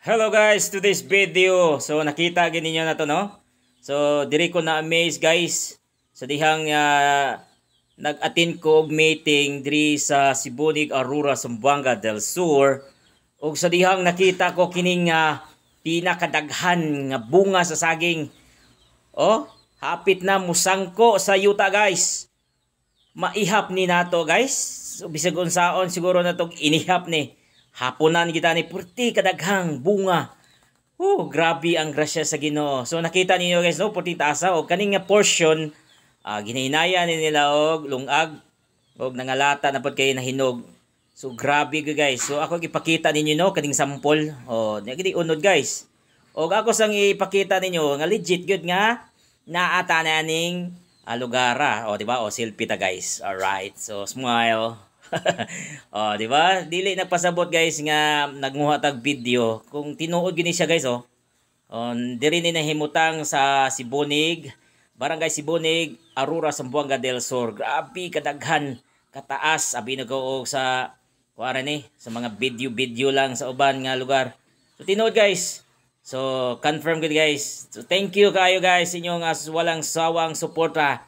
Hello guys, to this video. So nakita gid ninyo na to no. So diri ko na amaze guys sa dihang nag-attend ko og meeting diri sa Sibunig, Aurora, Zamboanga del Sur. Ug sa dihang nakita ko kining pinakadaghan nga bunga sa saging. Oh, hapit na musangko sa yuta guys. Maihap ni nato guys. So bisag unsaon siguro na tong inihap ni. Hapunan kita ni purti kadaghang bunga. Oh, grabe ang grasya sa Ginoo. So nakita ninyo guys no, purti taasa og kaning nga portion ginahinaya ni nila og lungag og nangalata na pod kay nahinog. So grabe guys. So ako gipakita ninyo no kaning sample. Oh, nagdi unod guys. Og ako sang ipakita ninyo nga legit good nga naata na ning lugara. Oh, di ba? Oh, selfie ta guys. All right. So smile. Oh, di ba? Dili nagpasabot guys nga nagmuha tag video. Kung tinuod gini siya guys oh. Diri ni nahimutang sa Sibunig, Barangay Sibunig, Aurora, Zamboanga del Sur. Grabe kadaghan, kataas abi na ko sa kuara ni sa mga video lang sa uban nga lugar. So tinuod guys. So confirm good guys. So thank you kayo guys inyong walang sawang suporta